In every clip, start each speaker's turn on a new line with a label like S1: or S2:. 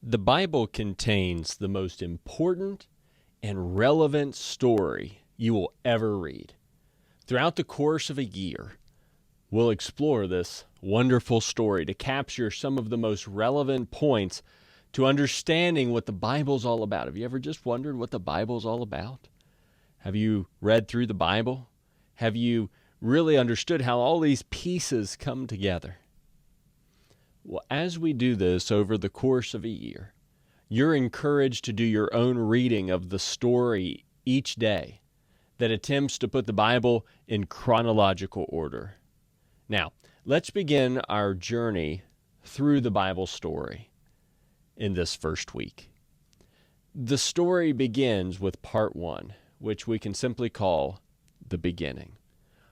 S1: The Bible contains the most important and relevant story you will ever read. Throughout the course of a year, we'll explore this wonderful story to capture some of the most relevant points to understanding what the Bible's all about. Have you ever just wondered what the Bible's all about? Have you read through the Bible? Have you really understood how all these pieces come together? Well, as we do this over the course of a year, you're encouraged to do your own reading of the story each day that attempts to put the Bible in chronological order. Now, let's begin our journey through the Bible story in this first week. The story begins with part 1, which we can simply call the beginning.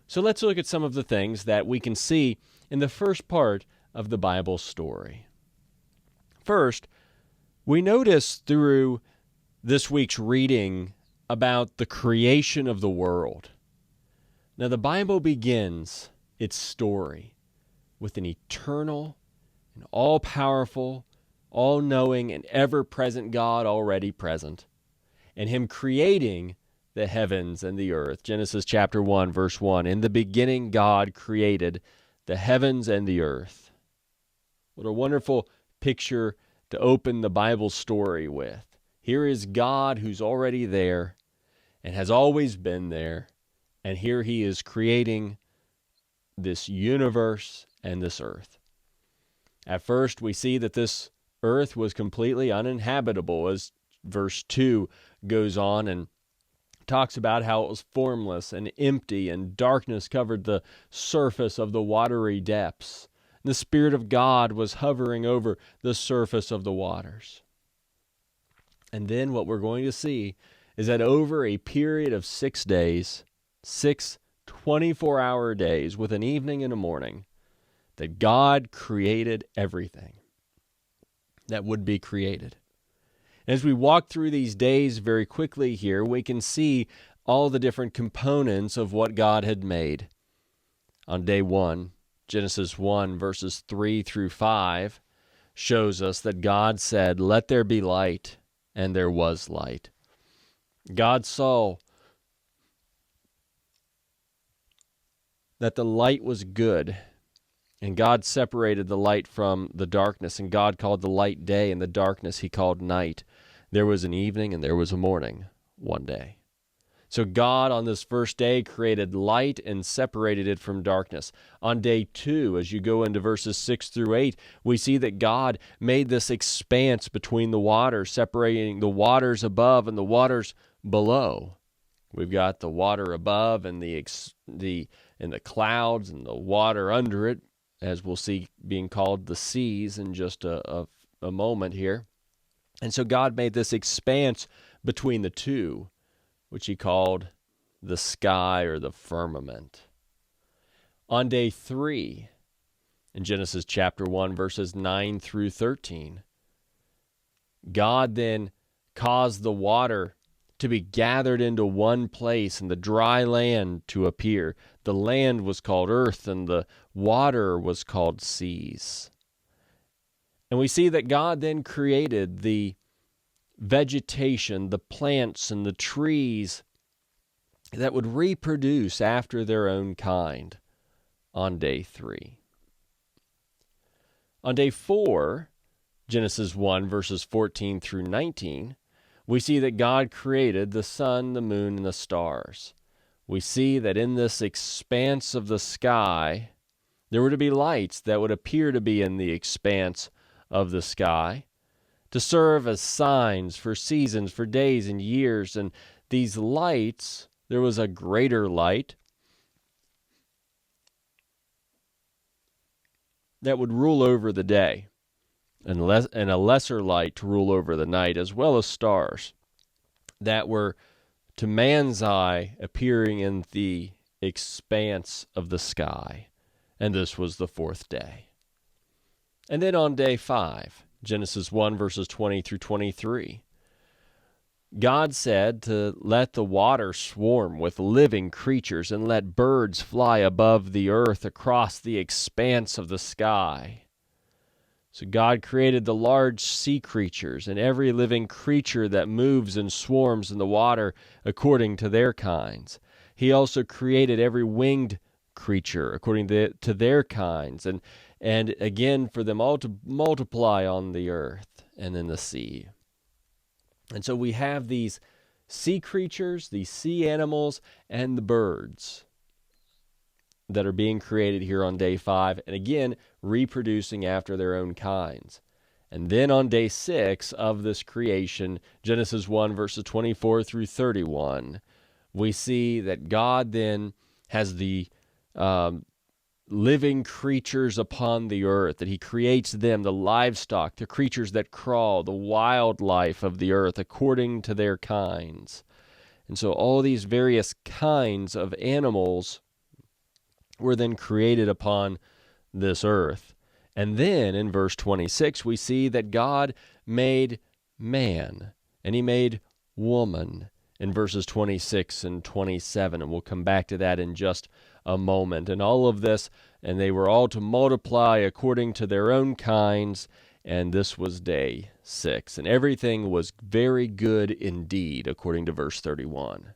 S1: So let's look at some of the things that we can see in the first part of the Bible story. First, we notice through this week's reading about the creation of the world. Now, the Bible begins its story with an eternal and all-powerful, all-knowing, and ever-present God already present, and Him creating the heavens and the earth. Genesis chapter 1, verse 1, "In the beginning God created the heavens and the earth." What a wonderful picture to open the Bible story with. Here is God who's already there and has always been there, and here He is creating this universe and this earth. At first, we see that this earth was completely uninhabitable, as verse 2 goes on and talks about how it was formless and empty, and darkness covered the surface of the watery depths. The Spirit of God was hovering over the surface of the waters. And then what we're going to see is that over a period of 6 days, 6 24-hour days with an evening and a morning, that God created everything that would be created. As we walk through these days very quickly here, we can see all the different components of what God had made. On day 1, Genesis 1, verses 3 through 5, shows us that God said, "Let there be light," and there was light. God saw that the light was good, and God separated the light from the darkness, and God called the light day, and the darkness He called night. There was an evening and there was a morning one day. So God on this first day created light and separated it from darkness. On day 2, as you go into verses 6 through 8, we see that God made this expanse between the waters, separating the waters above and the waters below. We've got the water above and the clouds and the water under it, as we'll see being called the seas in just a moment here. And so God made this expanse between the two, which He called the sky or the firmament. On day 3, in Genesis chapter 1, verses 9 through 13, God then caused the water to be gathered into one place and the dry land to appear. The land was called earth and the water was called seas. And we see that God then created the vegetation, the plants and the trees that would reproduce after their own kind on day 3. On day 4, Genesis 1, verses 14 through 19, we see that God created the sun, the moon, and the stars. We see that in this expanse of the sky, there were to be lights that would appear to be in the expanse of the sky, to serve as signs for seasons, for days and years. And these lights, there was a greater light that would rule over the day, and a lesser light to rule over the night, as well as stars that were, to man's eye, appearing in the expanse of the sky. And this was the 4th day. And then on day 5, Genesis 1, verses 20 through 23, God said to let the water swarm with living creatures and let birds fly above the earth across the expanse of the sky. So God created the large sea creatures and every living creature that moves and swarms in the water according to their kinds. He also created every winged creature according to their kinds, and again for them all to multiply on the earth and in the sea. And so we have these sea creatures, these sea animals, and the birds that are being created here on day 5, and again, reproducing after their own kinds. And then on day 6 of this creation, Genesis 1, verses 24 through 31, we see that God then has the living creatures upon the earth, that he creates them, the livestock, the creatures that crawl, the wildlife of the earth, according to their kinds. And so all these various kinds of animals were then created upon this earth. And then in verse 26, we see that God made man, and he made woman in verses 26 and 27. And we'll come back to that in just a moment. And all of this, and they were all to multiply according to their own kinds. And this was day 6. And everything was very good indeed, according to verse 31.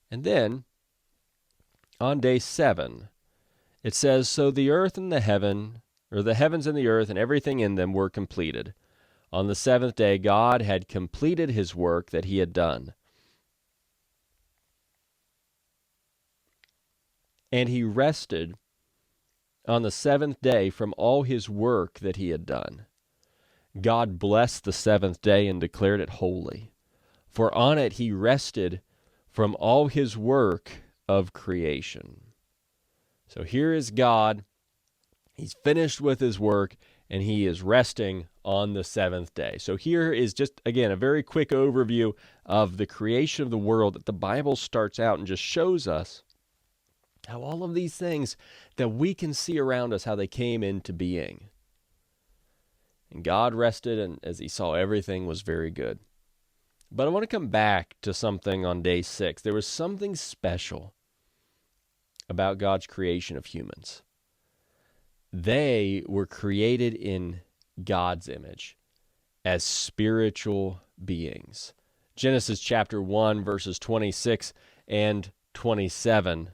S1: And then on day 7, it says, so the earth and the heaven, or the heavens and the earth and everything in them were completed. On the 7th day, God had completed his work that he had done. And he rested on the 7th day from all his work that he had done. God blessed the 7th day and declared it holy, for on it he rested from all his work of creation. So here is God. He's finished with his work, and he is resting on the 7th day. So here is just, again, a very quick overview of the creation of the world that the Bible starts out and just shows us how all of these things that we can see around us, how they came into being. And God rested, and as he saw, everything was very good. But I want to come back to something on day 6. There was something special about God's creation of humans. They were created in God's image as spiritual beings. Genesis chapter 1, verses 26 and 27.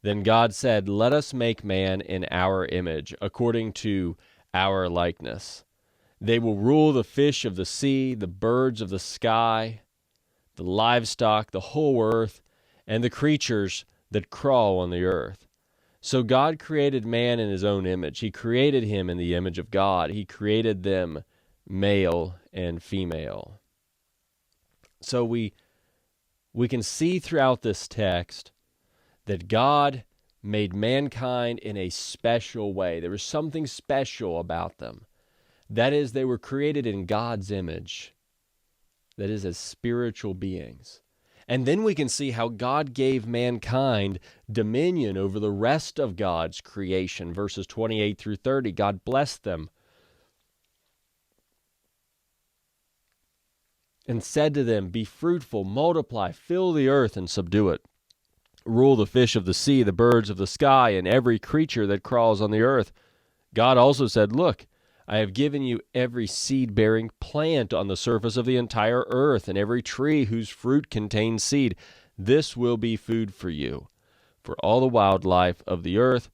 S1: Then God said, let us make man in our image, according to our likeness. They will rule the fish of the sea, the birds of the sky, the livestock, the whole earth, and the creatures that crawl on the earth. So God created man in his own image. He created him in the image of God. He created them male and female. So we can see throughout this text that God made mankind in a special way. There was something special about them. That is, they were created in God's image. That is, as spiritual beings. And then we can see how God gave mankind dominion over the rest of God's creation. Verses 28 through 30, God blessed them and said to them, be fruitful, multiply, fill the earth and subdue it. Rule the fish of the sea, the birds of the sky, and every creature that crawls on the earth. God also said, look, I have given you every seed-bearing plant on the surface of the entire earth, and every tree whose fruit contains seed. This will be food for you, for all the wildlife of the earth,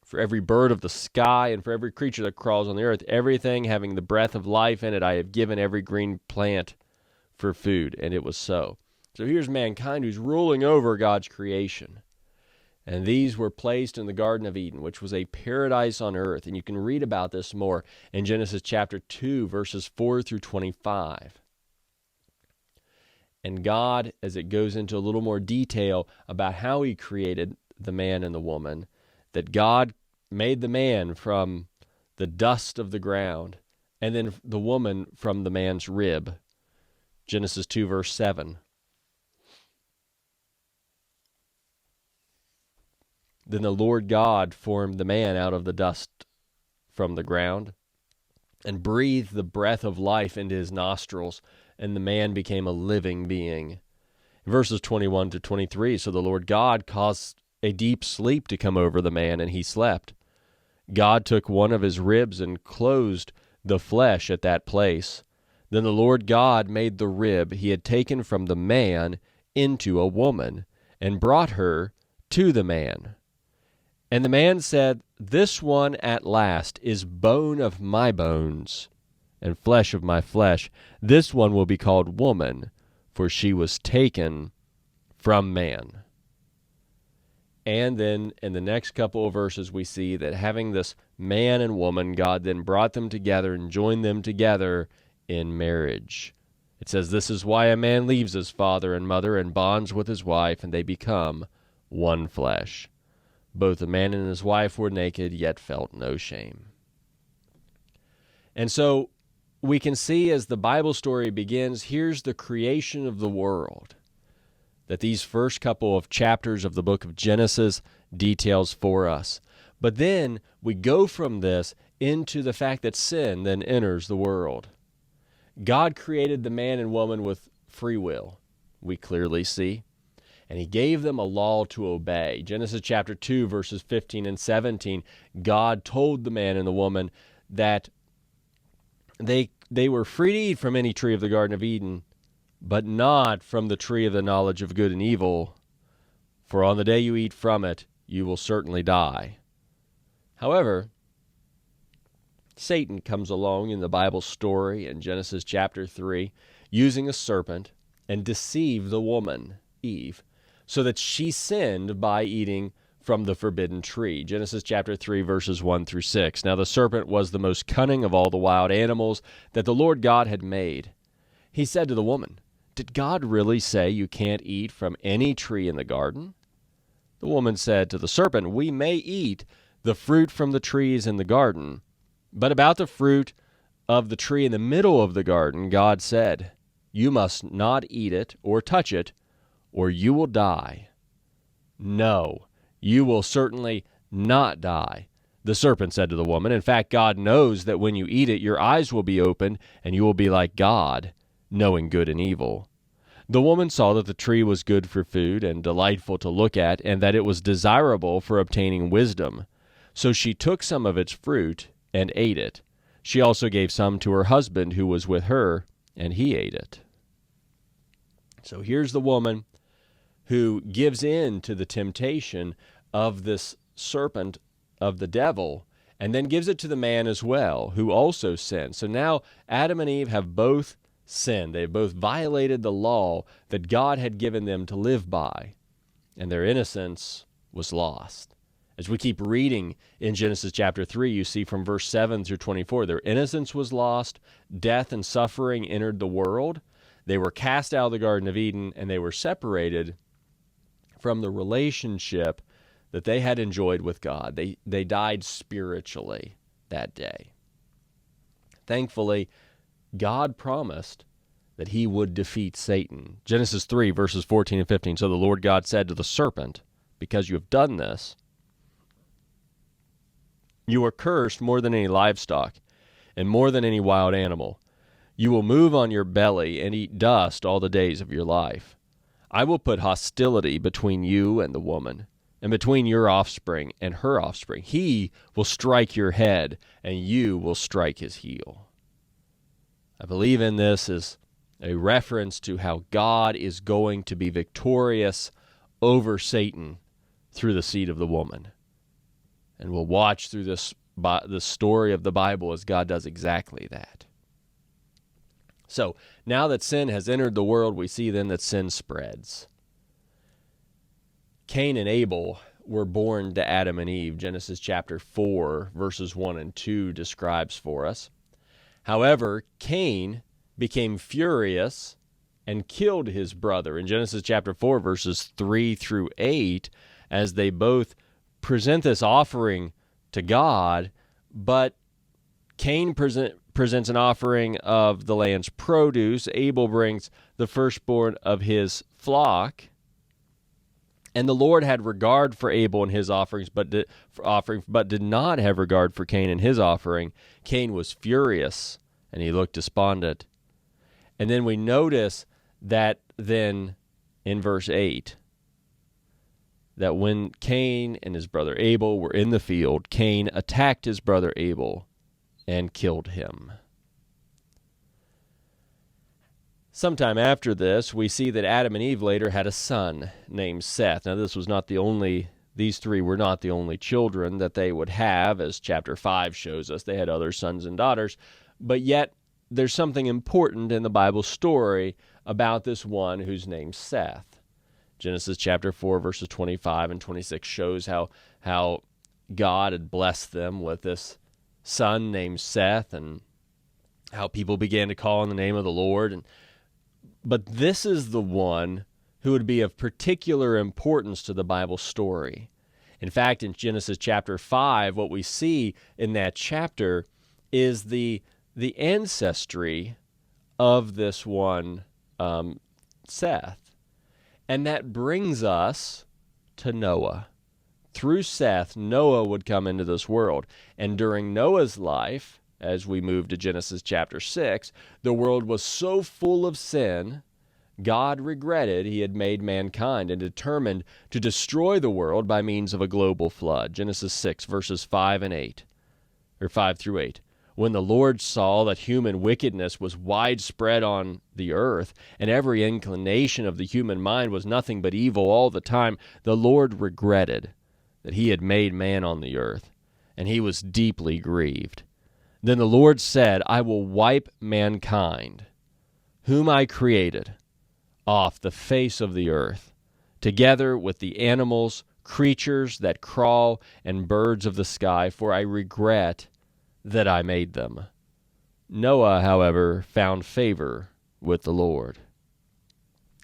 S1: for every bird of the sky, and for every creature that crawls on the earth. Everything having the breath of life in it, I have given every green plant for food. And it was so. So here's mankind who's ruling over God's creation. And these were placed in the Garden of Eden, which was a paradise on earth. And you can read about this more in Genesis chapter 2, verses 4 through 25. And God, as it goes into a little more detail about how he created the man and the woman, that God made the man from the dust of the ground, and then the woman from the man's rib. Genesis 2, verse 7. Then the Lord God formed the man out of the dust from the ground and breathed the breath of life into his nostrils, and the man became a living being. Verses 21 to 23, so the Lord God caused a deep sleep to come over the man, and he slept. God took one of his ribs and closed the flesh at that place. Then the Lord God made the rib he had taken from the man into a woman, and brought her to the man. And the man said, This one at last is bone of my bones and flesh of my flesh. This one will be called woman, for she was taken from man. And then in the next couple of verses, we see that having this man and woman, God then brought them together and joined them together in marriage. It says, This is why a man leaves his father and mother and bonds with his wife, and they become one flesh. Both the man and his wife were naked, yet felt no shame. And so we can see as the Bible story begins, here's the creation of the world that these first couple of chapters of the book of Genesis details for us. But then we go from this into the fact that sin then enters the world. God created the man and woman with free will, we clearly see, and he gave them a law to obey. Genesis chapter 2, verses 15 and 17, God told the man and the woman that they were free to eat from any tree of the Garden of Eden, but not from the tree of the knowledge of good and evil, for on the day you eat from it, you will certainly die. However, Satan comes along in the Bible story in Genesis chapter 3, using a serpent, and deceived the woman, Eve, so that she sinned by eating from the forbidden tree. Genesis chapter 3, verses 1 through 6. Now the serpent was the most cunning of all the wild animals that the Lord God had made. He said to the woman, Did God really say you can't eat from any tree in the garden? The woman said to the serpent, We may eat the fruit from the trees in the garden, but about the fruit of the tree in the middle of the garden, God said, You must not eat it or touch it, or you will die. No, you will certainly not die. The serpent said to the woman, In fact, God knows that when you eat it, your eyes will be opened, and you will be like God, knowing good and evil. The woman saw that the tree was good for food and delightful to look at, and that it was desirable for obtaining wisdom. So she took some of its fruit and ate it. She also gave some to her husband who was with her, and he ate it. So here's the woman who gives in to the temptation of this serpent of the devil, and then gives it to the man as well, who also sinned. So now Adam and Eve have both sinned. They've both violated the law that God had given them to live by, and their innocence was lost. As we keep reading in Genesis chapter 3, you see from verse 7 through 24, their innocence was lost, death and suffering entered the world, they were cast out of the Garden of Eden, and they were separated from the relationship that they had enjoyed with God. They died spiritually that day. Thankfully, God promised that he would defeat Satan. Genesis 3, verses 14 and 15. So the Lord God said to the serpent, Because you have done this, you are cursed more than any livestock and more than any wild animal. You will move on your belly and eat dust all the days of your life. I will put hostility between you and the woman, and between your offspring and her offspring. He will strike your head, and you will strike his heel. I believe in this as a reference to how God is going to be victorious over Satan through the seed of the woman. And we'll watch through the story of the Bible as God does exactly that. So now that sin has entered the world, we see then that sin spreads. Cain and Abel were born to Adam and Eve. Genesis chapter 4, verses 1 and 2 describes for us. However, Cain became furious and killed his brother. In Genesis chapter 4, verses 3 through 8, as they both present this offering to God, but Cain presents an offering of the land's produce. Abel brings the firstborn of his flock. And the Lord had regard for Abel and his offerings, but did not have regard for Cain and his offering. Cain was furious, and he looked despondent. And then we notice that then in verse 8, that when Cain and his brother Abel were in the field, Cain attacked his brother Abel and killed him. Sometime after this, we see that Adam and Eve later had a son named Seth. Now, these three were not the only children that they would have, as chapter 5 shows us. They had other sons and daughters, but yet there's something important in the Bible story about this one who's named Seth. Genesis chapter 4, verses 25 and 26 shows how God had blessed them with this son named Seth, and how people began to call on the name of the Lord. But this is the one who would be of particular importance to the Bible story. In fact, in Genesis chapter 5, what we see in that chapter is the ancestry of this one, Seth. And that brings us to Noah. Through Seth, Noah would come into this world. And during Noah's life, as we move to Genesis chapter 6, the world was so full of sin, God regretted he had made mankind and determined to destroy the world by means of a global flood. Genesis 6, verses 5 through 8. When the Lord saw that human wickedness was widespread on the earth, and every inclination of the human mind was nothing but evil all the time, the Lord regretted that he had made man on the earth, and he was deeply grieved. Then the Lord said, I will wipe mankind, whom I created, off the face of the earth, together with the animals, creatures that crawl, and birds of the sky, for I regret that I made them. Noah, however, found favor with the Lord.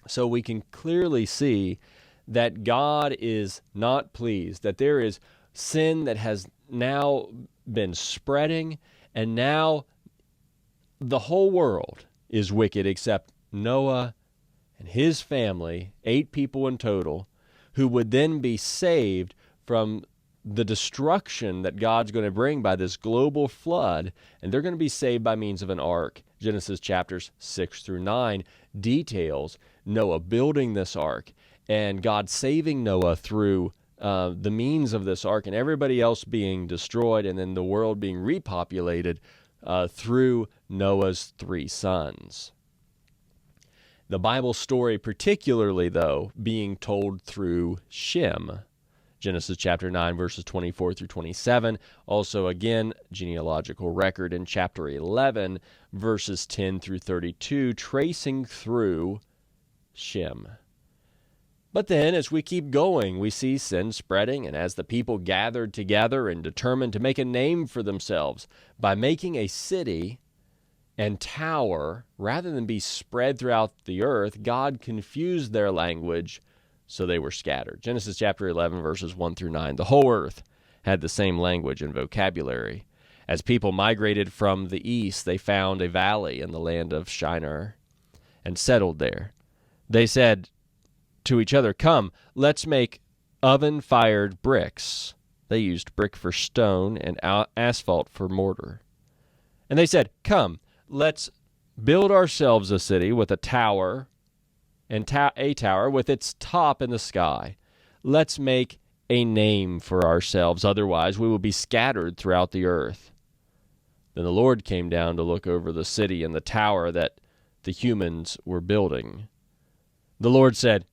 S1: So we can clearly see that God is not pleased, that there is sin that has now been spreading, and now the whole world is wicked except Noah and his family, 8 people in total, who would then be saved from the destruction that God's going to bring by this global flood, and they're going to be saved by means of an ark. Genesis chapters 6 through 9 details Noah building this ark, and God saving Noah through the means of this ark, and everybody else being destroyed, and then the world being repopulated through Noah's 3 sons. The Bible story particularly, though, being told through Shem. Genesis chapter 9, verses 24 through 27. Also, again, genealogical record in chapter 11, verses 10 through 32, tracing through Shem. But then, as we keep going, we see sin spreading, and as the people gathered together and determined to make a name for themselves by making a city and tower, rather than be spread throughout the earth, God confused their language, so they were scattered. Genesis chapter 11, verses 1 through 9. The whole earth had the same language and vocabulary. As people migrated from the east, they found a valley in the land of Shinar and settled there. They said to each other, come, let's make oven-fired bricks. They used brick for stone and asphalt for mortar. And they said, come, let's build ourselves a city with a tower and a tower with its top in the sky. Let's make a name for ourselves, otherwise we will be scattered throughout the earth. Then the Lord came down to look over the city and the tower that the humans were building. The Lord said,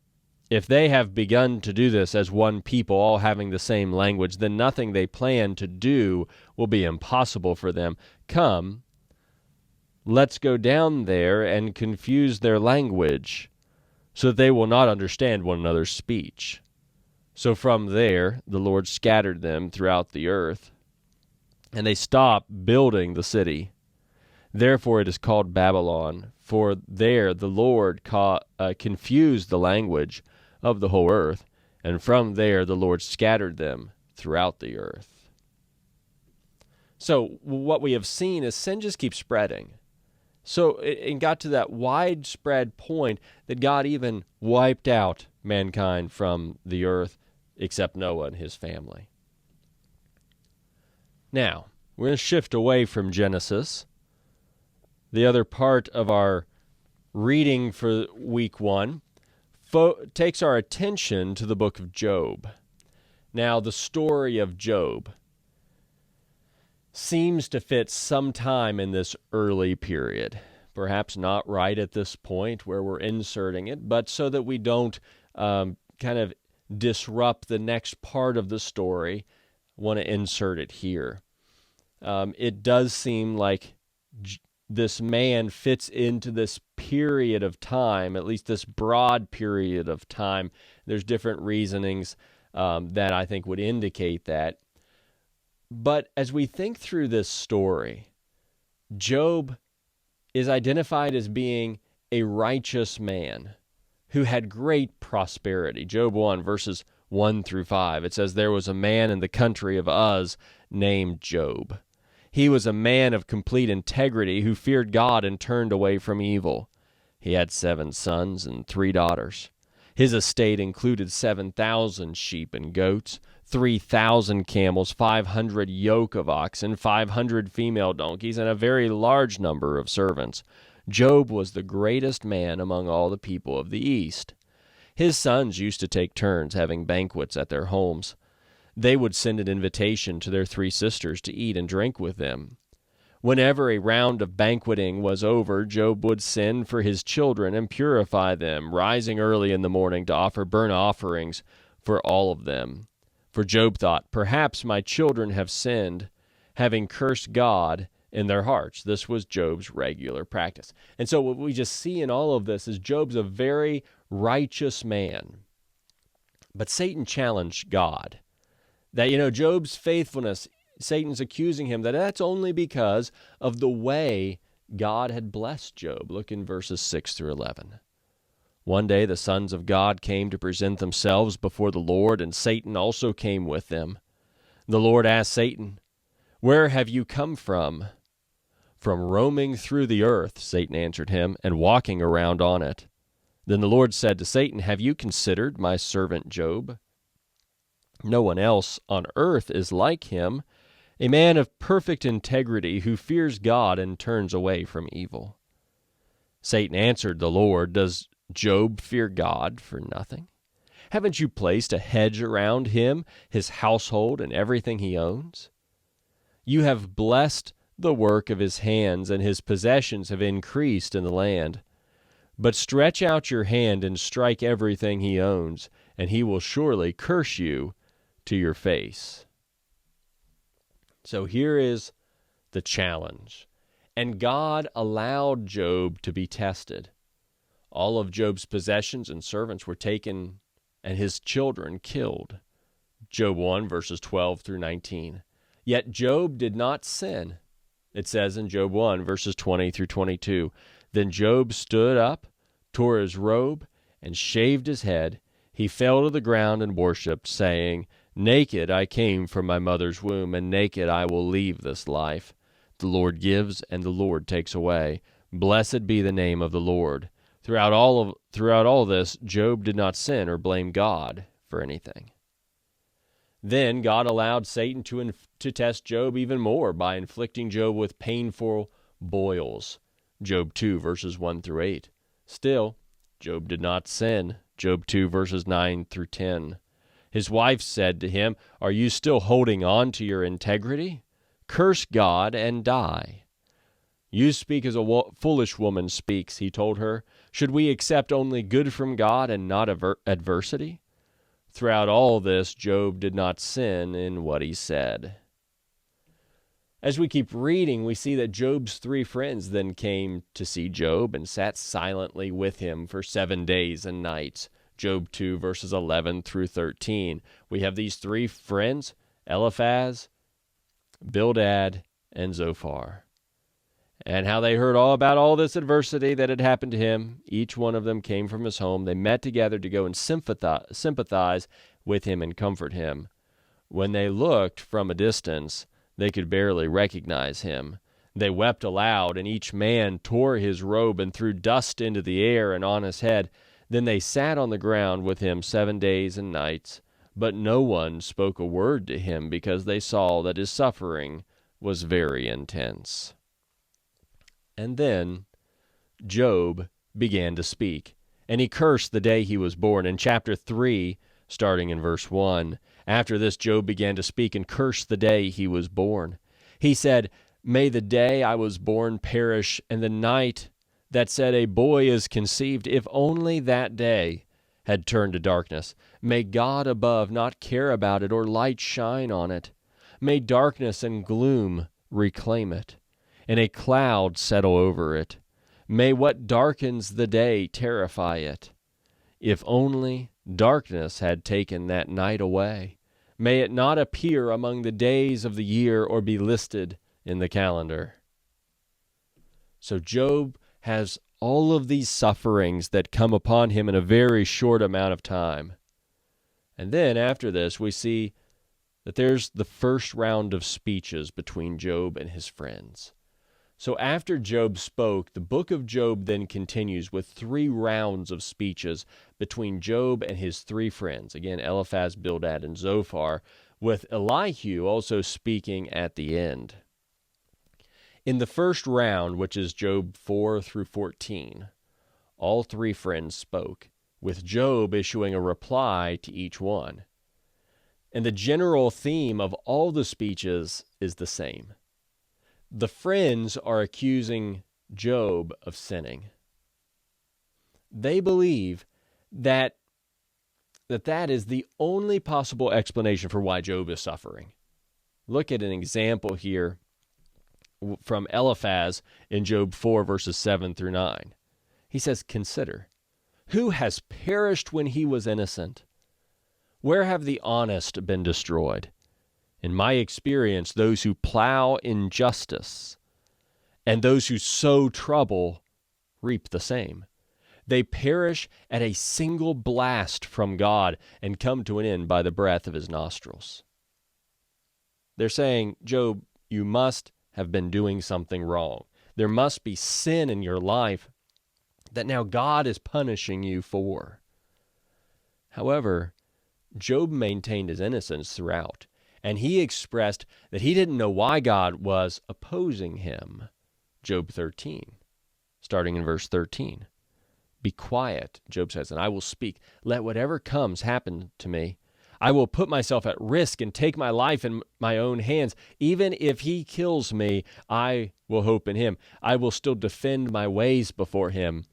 S1: if they have begun to do this as one people, all having the same language, then nothing they plan to do will be impossible for them. Come, let's go down there and confuse their language, so that they will not understand one another's speech. So from there, the Lord scattered them throughout the earth, and they stopped building the city. Therefore it is called Babylon, for there the Lord confused the language of the whole earth, and from there the Lord scattered them throughout the earth. So what we have seen is sin just keeps spreading. So it got to that widespread point that God even wiped out mankind from the earth, except Noah and his family. Now, we're going to shift away from Genesis. The other part of our reading for week 1 takes our attention to the book of Job. Now, the story of Job seems to fit sometime in this early period. Perhaps not right at this point where we're inserting it, but so that we don't kind of disrupt the next part of the story, I want to insert it here. It does seem like this man fits into this period of time, at least this broad period of time. There's different reasonings that I think would indicate that. But as we think through this story, Job is identified as being a righteous man who had great prosperity. Job 1, verses 1 through 5, it says, "There was a man in the country of Uz named Job. He was a man of complete integrity who feared God and turned away from evil. He had 7 sons and 3 daughters. His estate included 7,000 sheep and goats, 3,000 camels, 500 yoke of oxen, 500 female donkeys, and a very large number of servants. Job was the greatest man among all the people of the East. His sons used to take turns having banquets at their homes. They would send an invitation to their 3 sisters to eat and drink with them. Whenever a round of banqueting was over, Job would send for his children and purify them, rising early in the morning to offer burnt offerings for all of them. For Job thought, 'Perhaps my children have sinned, having cursed God in their hearts.'" This was Job's regular practice. And so what we just see in all of this is Job's a very righteous man. But Satan challenged God. That, Job's faithfulness, Satan's accusing him that that's only because of the way God had blessed Job. Look in verses 6 through 11. "One day the sons of God came to present themselves before the Lord, and Satan also came with them. The Lord asked Satan, 'Where have you come from?' 'From roaming through the earth,' Satan answered him, 'and walking around on it.' Then the Lord said to Satan, 'Have you considered my servant Job? No one else on earth is like him, a man of perfect integrity who fears God and turns away from evil.' Satan answered the Lord, 'Does Job fear God for nothing? Haven't you placed a hedge around him, his household, and everything he owns? You have blessed the work of his hands, and his possessions have increased in the land. But stretch out your hand and strike everything he owns, and he will surely curse you to your face.'" So here is the challenge. And God allowed Job to be tested. All of Job's possessions and servants were taken and his children killed. Job 1, verses 12 through 19. Yet Job did not sin. It says in Job 1, verses 20 through 22, "Then Job stood up, tore his robe, and shaved his head. He fell to the ground and worshipped, saying, 'Naked I came from my mother's womb, and naked I will leave this life. The Lord gives, and the Lord takes away. Blessed be the name of the Lord.'" Throughout all this, Job did not sin or blame God for anything. Then God allowed Satan to test Job even more by inflicting Job with painful boils. Job 2, verses 1 through 8. Still, Job did not sin. Job 2, verses 9 through 10. His wife said to him, "Are you still holding on to your integrity? Curse God and die." "You speak as a foolish woman speaks," he told her. "Should we accept only good from God and not adversity?" Throughout all this, Job did not sin in what he said. As we keep reading, we see that Job's 3 friends then came to see Job and sat silently with him for 7 days and nights. Job 2, verses 11 through 13. We have these 3 friends, Eliphaz, Bildad, and Zophar. And how they heard all about all this adversity that had happened to him. Each one of them came from his home. They met together to go and sympathize with him and comfort him. When they looked from a distance, they could barely recognize him. They wept aloud, and each man tore his robe and threw dust into the air and on his head. Then they sat on the ground with him 7 days and nights. But no one spoke a word to him because they saw that his suffering was very intense. And then Job began to speak, and he cursed the day he was born. In chapter 3, starting in verse 1, after this, Job began to speak and curse the day he was born. He said, "May the day I was born perish, and the night that said a boy is conceived, if only that day had turned to darkness. May God above not care about it, or light shine on it. May darkness and gloom reclaim it, and a cloud settle over it. May what darkens the day terrify it. If only darkness had taken that night away. May it not appear among the days of the year, or be listed in the calendar." So Job has all of these sufferings that come upon him in a very short amount of time. And then after this, we see that there's the first round of speeches between Job and his friends. So after Job spoke, the book of Job then continues with 3 rounds of speeches between Job and his 3 friends. Again, Eliphaz, Bildad, and Zophar, with Elihu also speaking at the end. In the first round, which is Job 4 through 14, all 3 friends spoke, with Job issuing a reply to each one. And the general theme of all the speeches is the same. The friends are accusing Job of sinning. They believe that is the only possible explanation for why Job is suffering. Look at an example here from Eliphaz in Job 4, verses 7 through 9. He says, "Consider, who has perished when he was innocent? Where have the honest been destroyed? In my experience, those who plow injustice and those who sow trouble reap the same. They perish at a single blast from God and come to an end by the breath of his nostrils." They're saying, Job, you must have been doing something wrong. There must be sin in your life that now God is punishing you for. However, Job maintained his innocence throughout, and he expressed that he didn't know why God was opposing him. Job 13, starting in verse 13. "Be quiet," Job says, "and I will speak. Let whatever comes happen to me. I will put myself at risk and take my life in my own hands. Even if he kills me, I will hope in him. I will still defend my ways before him.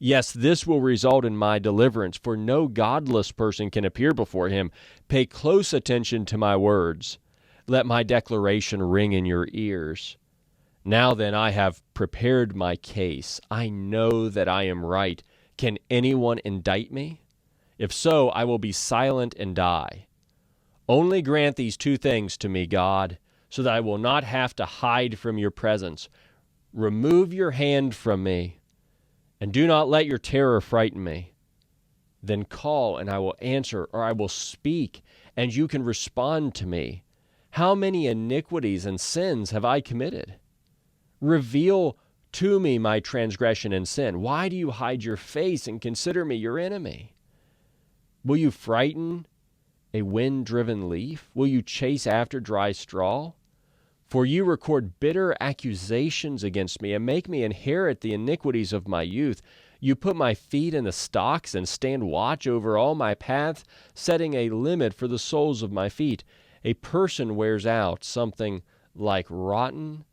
S1: Yes, this will result in my deliverance, for no godless person can appear before him. Pay close attention to my words. Let my declaration ring in your ears. Now then, I have prepared my case. I know that I am right. Can anyone indict me? If so, I will be silent and die. Only grant these 2 things to me, God, so that I will not have to hide from your presence. Remove your hand from me, and do not let your terror frighten me. Then call, and I will answer, or I will speak, and you can respond to me. How many iniquities and sins have I committed? Reveal to me my transgression and sin. Why do you hide your face and consider me your enemy? Will you frighten a wind-driven leaf? Will you chase after dry straw? For you record bitter accusations against me and make me inherit the iniquities of my youth. You put my feet in the stocks and stand watch over all my paths, setting a limit for the soles of my feet. A person wears out something like rotten,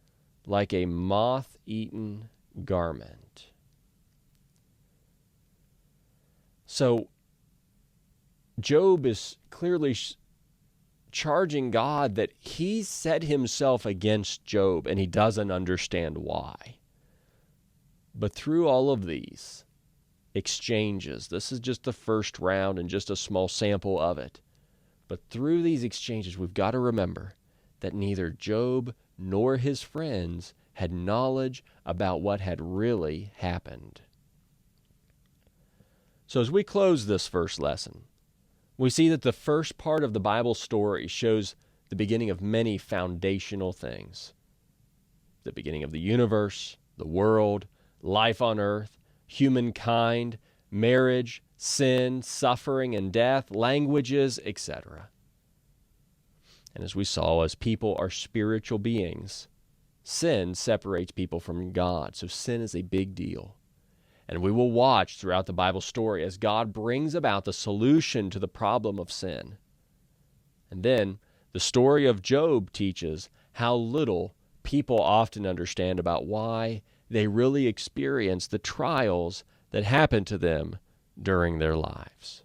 S1: like a moth-eaten garment." So Job is clearly charging God that he set himself against Job and he doesn't understand why. But through all of these exchanges, this is just the first round and just a small sample of it. But through these exchanges, we've got to remember that neither Job nor his friends had knowledge about what had really happened. So as we close this first lesson, we see that the first part of the Bible story shows the beginning of many foundational things. The beginning of the universe, the world, life on earth, humankind, marriage, sin, suffering and death, languages, etc. And as we saw, as people are spiritual beings, sin separates people from God. So sin is a big deal. And we will watch throughout the Bible story as God brings about the solution to the problem of sin. And then the story of Job teaches how little people often understand about why they really experience the trials that happen to them during their lives.